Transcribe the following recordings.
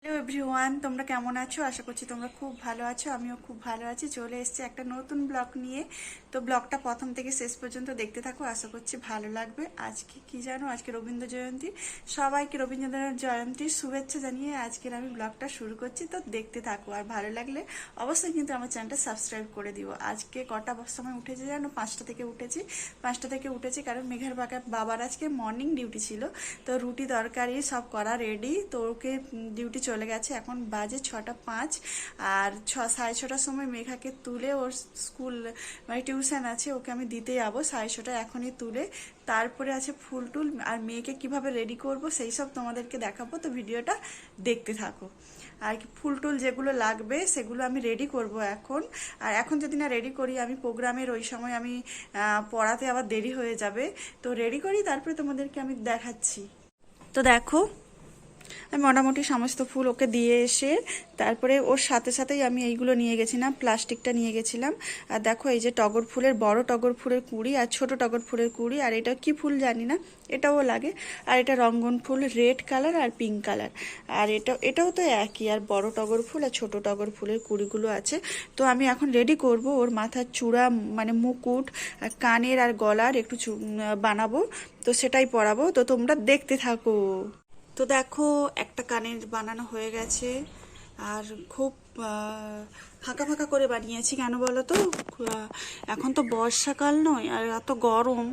Hello everyone, তোমরা কেমন আছো? আশা করছি তোমরা খুব ভালো আছো। আমিও খুব ভালো আছি। চলে এসেছি একটা নতুন ব্লগ নিয়ে। তো ব্লগটা প্রথম থেকে শেষ পর্যন্ত দেখতে থাকো, আশা করছি ভালো লাগবে। আজকে কি জানো, আজকে রবীন্দ্র জয়ন্তী। সবাইকে রবীন্দ্রনাথ জয়ন্তীর শুভেচ্ছা জানিয়ে আজকের আমি ব্লগটা শুরু করছি। তো দেখতে থাকো, আর ভালো লাগলে অবশ্যই কিন্তু আমার চ্যানেলটা সাবস্ক্রাইব করে দিও। আজকে কটা সময় উঠেছি জানো? 5টা থেকে উঠেছি। 5টা থেকে উঠেছি কারণ মেঘের বাবার আজকে মর্নিং ডিউটি ছিল। তো রুটি তরকারি সব করা রেডি। তো ওকে ডিউটি চলে গেছে। এখন বাজে 6টা 5। আর 6:30টার সময় মেঘাকে তুলে ওর স্কুল মানে টিউশন আছে, ওকে আমি দিতে যাবো 6:30টায়। এখনই তুলে তারপরে আছে ফুল টুল আর মেয়েকে কিভাবে রেডি করব সেই সব তোমাদেরকে দেখাবো। তো ভিডিওটা দেখতে থাকো। আর কি ফুল টুল যেগুলো লাগবে সেগুলো আমি রেডি করব এখন। আর এখন যদি না রেডি করি, আমি প্রোগ্রামের ওই সময় আমি পড়াতে আবার দেরি হয়ে যাবে। তো রেডি করি, তারপরে তোমাদেরকে আমি দেখাচ্ছি। তো দেখো, আমি মোটামুটি সমস্ত ফুল ওকে দিয়ে এসে তারপরে ওর সাথে সাথেই আমি এইগুলো নিয়ে গেছিলাম, প্লাস্টিকটা নিয়ে গেছিলাম। আর দেখো, এই যে টগর ফুলের, বড় টগর ফুলের কুঁড়ি আর ছোট টগর ফুলের কুঁড়ি। আর এটা কি ফুল জানি না, এটাও লাগে। আর এটা রঙ্গন ফুল, রেড কালার আর পিঙ্ক কালার। আর এটাও তো একই। আর বড় টগর ফুল আর ছোট টগর ফুলের কুঁড়িগুলো আছে। তো আমি এখন রেডি করব ওর মাথার চূড়া, মানে মুকুট আর কানের আর গলার একটু বানাবো। তো সেটাই পরাবো। তো তোমরা দেখতে থাকো। তো দেখো, একটা কানের বানানো হয়ে গেছে। আর খুব ফাঁকা ফাঁকা করে বানিয়েছি। কেন বলো তো? এখন তো বর্ষাকাল নয়, আর এত গরম,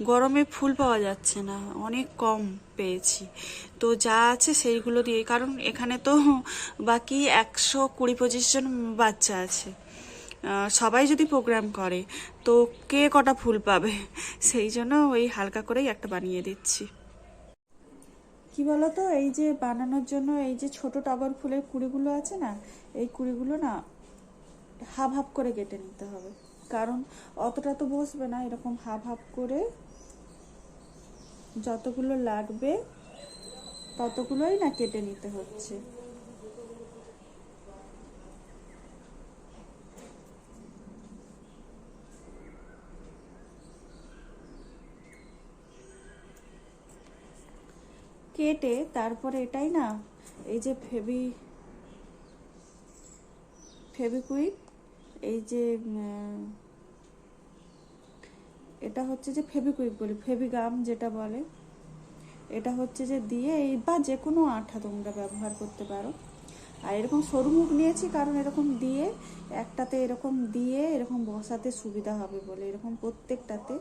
গরমে ফুল পাওয়া যাচ্ছে না, অনেক কম পেয়েছি। তো যা আছে সেইগুলো দিয়ে, কারণ এখানে তো বাকি 120-25 জন বাচ্চা আছে। সবাই যদি প্রোগ্রাম করে তো কে কটা ফুল পাবে? সেই জন্য ওই হালকা করেই একটা বানিয়ে দিচ্ছি। কি বলতো, এই যে বানানোর জন্য এই যে ছোট টগর ফুলের কুড়িগুলো আছে না, এই কুড়িগুলো না হাফ হাফ করে কেটে নিতে হবে। কারণ অতটা তো বসবে না, এরকম হাফ হাফ করে যতগুলো লাগবে ততগুলোই না কেটে নিতে হচ্ছে। কেটে তারপরে এটাই না, এই যে ফেবিকুইক, এই যে এটা হচ্ছে যে ফেবিকুইক বলি, ফেবিগাম যেটা বলে, এটা হচ্ছে যে দিয়ে এই বা যে কোনো আঠা তোমরা ব্যবহার করতে পারো। আর এরকম সরু মুখ নিয়েছি কারণ এরকম দিয়ে একটাতে এরকম দিয়ে এরকম বসাতে সুবিধা হবে বলে, এরকম প্রত্যেকটাতে।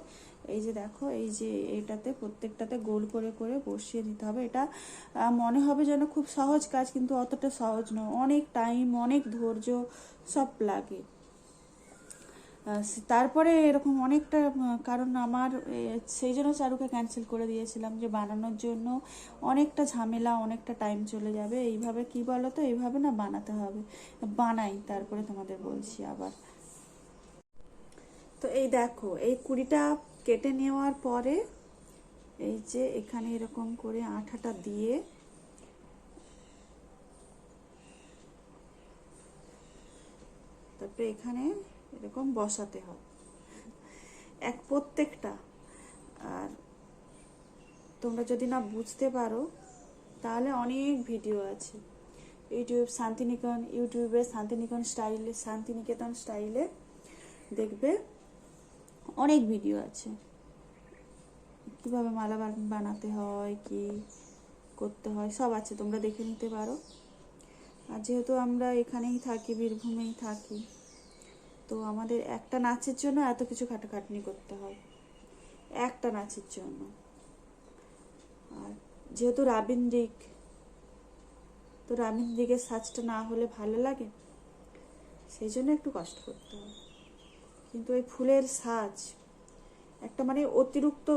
এই যে দেখো, এই যে এইটাতে প্রত্যেকটাতে গোল করে করে বসিয়ে নিতে হবে। এটা মনে হবে যেন খুব সহজ কাজ, কিন্তু অতটা সহজ নয়। অনেক টাইম, অনেক ধৈর্য সব লাগে। তারপরে এরকম অনেকটা, কারণ আমার সেই জন্য চারুকে ক্যান্সেল করে দিয়েছিলাম, যে বানানোর জন্য অনেকটা ঝামেলা, অনেকটা টাইম চলে যাবে। এইভাবে কি বলো তো, এইভাবে না বানাতে হবে। বানাই তারপরে তোমাদের বলছি আবার। তো এই দেখো, এই কুড়িটা কেটে নেওয়ার পরে এই যে এখানে এরকম করে আঠাটা দিয়ে তারপরে এখানে এরকম বসাতে হবে প্রত্যেকটা। আর তোমরা যদি না বুঝতে পারো তাহলে অনেক ভিডিও আছে ইউটিউবে শান্তিনিকেতন স্টাইলে দেখবে, অনেক ভিডিও আছে কিভাবে মালা বানাতে হয়, কি করতে হয় সব আছে, তোমরা দেখে নিতে পারো। আর যেহেতু আমরা এখানেই থাকি, বীরভূমেই থাকি, তো আমাদের একটা নাচের জন্য এত কিছু খাটাখাটনি করতে হয়, একটা নাচের জন্য। আর যেহেতু রাবীন্দ্রিক, তো রাবীন্দ্রিকের সাজটা না হলে ভালো লাগে, সেই জন্য একটু কষ্ট করতে হয়। কিন্তু এই ফুলের সাজ একটা মানে অতিরিক্ত,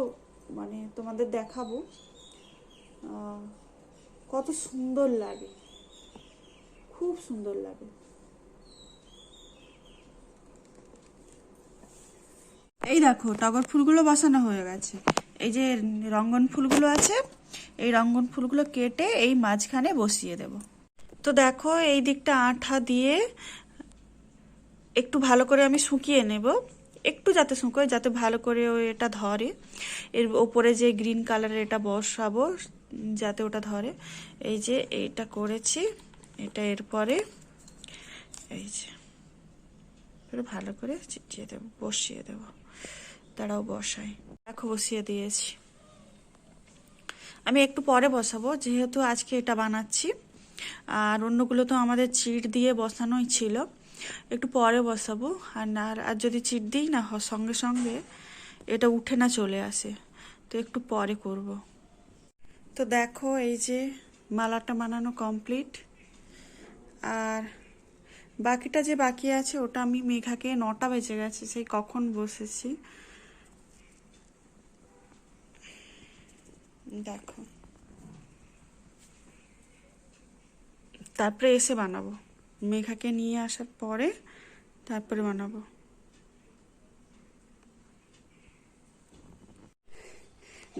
মানে তোমাদের দেখাবো কত সুন্দর লাগে, খুব সুন্দর লাগে। এই দেখো, টগর ফুলগুলো বসানো হয়ে গেছে। এই যে রঙ্গন ফুলগুলো আছে, এই রঙ্গন ফুলগুলো কেটে এই মাঝখানে বসিয়ে দেব। তো দেখো, এই দিকটা আঠা দিয়ে একটু ভালো করে আমি শুকিয়ে নেব, একটু যাতে শুকোয়, যাতে ভালো করে এটা ধরে। এর ওপরে যে গ্রিন কালারের এটা বসাবো যাতে ওটা ধরে। এই যে এইটা করেছি, এটা এরপরে এই যে ভালো করে চিটিয়ে দেবো, বসিয়ে দেবো। তারাও বসাই, দেখো বসিয়ে দিয়েছি। আমি একটু পরে বসাবো, যেহেতু আজকে এটা বানাচ্ছি, আর অন্যগুলো তো আমাদের চিট দিয়ে বসানোই ছিল। একটু পরে বসাবো। আর যদি চিট দিই না, সঙ্গে সঙ্গে এটা উঠে না চলে আসে, তো একটু পরে করব। তো দেখো এই যে মালাটা বানানো কমপ্লিট। আর বাকিটা যে বাকি আছে ওটা আমি মেঘাকে 9টা বেজে গেছে, সেই কখন বসেছি দেখো। তারপরে এসে বানাবো, মেঘাকে নিয়ে আসার পরে তারপরে বানাবো।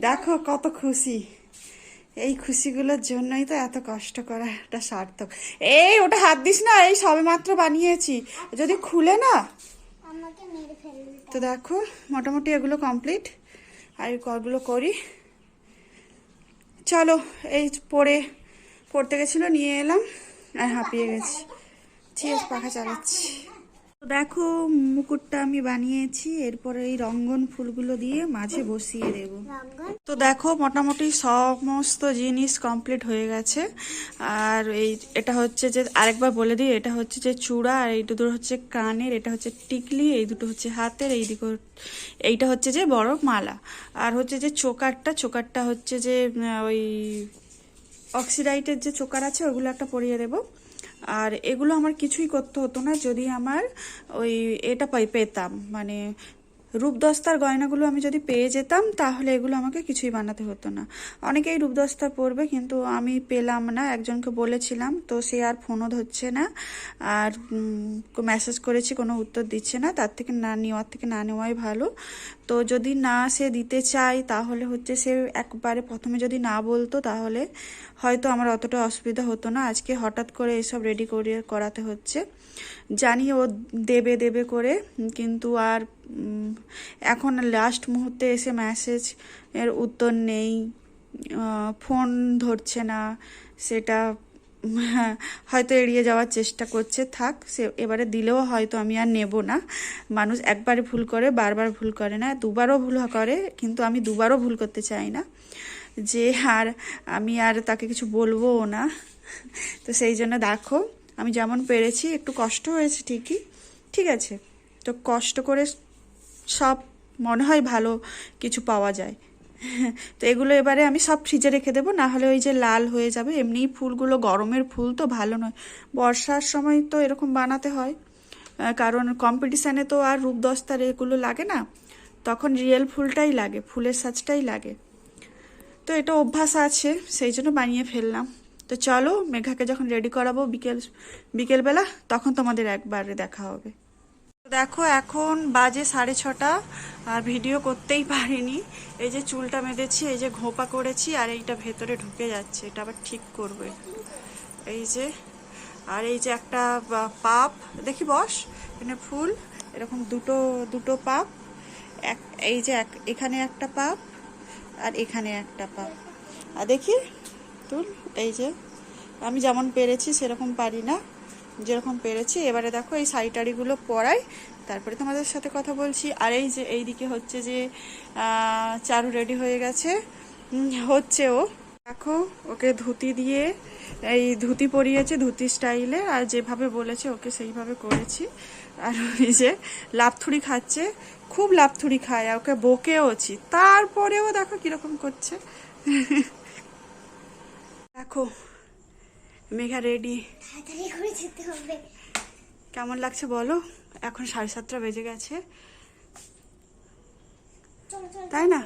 দেখো কত খুশি, এই খুশিগুলোর জন্যই তো এত কষ্ট করা এটা সার্থক। এই ওটা হাত দিস না, এই সবে মাত্র বানিয়েছি, যদি খুলে না তো। দেখো মোটামুটি এগুলো কমপ্লিট, আর কগুলো করি। চলো, এই পড়তে গেছিলো, নিয়ে এলাম আর হাঁপিয়ে গেছি। ঠিক পাখা চালাচ্ছি। দেখো মুকুটটা আমি বানিয়েছি, এরপরে এই রঙ্গন ফুলগুলো দিয়ে মাঝে বসিয়ে দেব। তো দেখো মোটামুটি সমস্ত জিনিস কমপ্লিট হয়ে গেছে। আর এটা হচ্ছে যে, আরেকবার বলে দিই, এটা হচ্ছে যে চূড়া, আর এই দুটো হচ্ছে কানের, এটা হচ্ছে টিকলি, এই দুটো হচ্ছে হাতের, এইটা হচ্ছে যে বড় মালা। আর হচ্ছে যে চোকারটা হচ্ছে যে ওই অক্সিডাইটের যে চোকার আছে ওগুলো একটা পরিয়ে দেবো। আর এগুলো আমার কিছুই করতে হতো না যদি আমার ওই এটা পেতাম, মানে রূপদস্তার গয়নাগুলো আমি যদি পেয়ে যেতাম, তাহলে এগুলো আমাকে কিছুই বানাতে হতো না। অনেকেই রূপদস্তা পরবে, কিন্তু আমি পেলাম না। একজনকে বলেছিলাম, তো সে আর ফোনও ধরছে না, আর মেসেজ করেছি, কোনো উত্তর দিচ্ছে না। তার থেকে না নেওয়াই ভালো। তো যদি না সে দিতে চায়, তাহলে হচ্ছে সে একবারে প্রথমে যদি না বলতো, তাহলে হয়তো আমার অতটা অসুবিধা হতো না। আজকে হঠাৎ করে এসব রেডি করে করাতে হচ্ছে, জানি ও দেবে করে, কিন্তু আর এখন লাস্ট মুহূর্তে এসে মেসেজ এর উত্তর নেই, ফোন ধরছে না, সেটা হয়তো এড়িয়ে যাওয়ার চেষ্টা করছে। থাক, সে এবারে দিলেও হয়তো আমি আর নেব না। মানুষ একবারে ভুল করে, বারবার ভুল করে না, দুবারও ভুল করে, কিন্তু আমি দুবারও ভুল করতে চাই না, যে আমি আর তাকে কিছু বলবোও না। তো সেই জন্য দেখো আমি যেমন পেরেছি, একটু কষ্ট হয়েছে ঠিকই, ঠিক আছে। তো কষ্ট করে সব মনে হয় ভালো কিছু পাওয়া যায়। তো এগুলো এবারে আমি সব ফ্রিজে রেখে দেবো, না হলে ওই যে লাল হয়ে যাবে। এমনিই ফুলগুলো গরমের ফুল তো ভালো নয়, বর্ষার সময় তো এরকম বানাতে হয়, কারণ কম্পিটিশানে তো আর রূপদস্তার এগুলো লাগে না, তখন রিয়েল ফুলটাই লাগে, ফুলের সাজটাই লাগে। তো এটা অভ্যাস আছে, সেই জন্য বানিয়ে ফেললাম। তো চলো, মেঘাকে যখন রেডি করাবো বিকেলবেলা, তখন তোমাদের একবারে দেখা হবে। দেখো এখন বাজে 6:30, আর ভিডিও করতেই পারিনি। এই যে চুলটা বেঁধেছি, এই যে ঘোপা করেছি, আর এইটা ভেতরে ঢুকে যাচ্ছে, এটা আবার ঠিক করবে। এই যে, আর এই যে একটা পাপ, দেখি বস, এখানে ফুল, এরকম দুটো পাপ, এই যে এখানে একটা পাপ, আর এখানে একটা পাপ। আর দেখি তুল, এই যে আমি যেমন পেরেছি সেরকম পারি না, যেরকম পেরেছি। এবারে দেখো এই শাড়ি টাড়িগুলো পরাই, তারপরে তোমাদের সাথে কথা বলছি। আর এই যে এইদিকে হচ্ছে যে চারু রেডি হয়ে গেছে, হচ্ছে ও। দেখো ওকে ধুতি দিয়ে, এই ধুতি পরিয়েছে, ধুতি স্টাইলে, আর যেভাবে বলেছে ওকে সেইভাবে করেছি। আর ওই যে লাফথুড়ি খাচ্ছে, খুব লাফথুড়ি খায়, ওকে বকেওছি, তারপরেও দেখো কিরকম করছে। দেখো মেঘা রেডি, কেমন লাগছে বলো? এখন 7:30 বেজে গেছে, তাই না?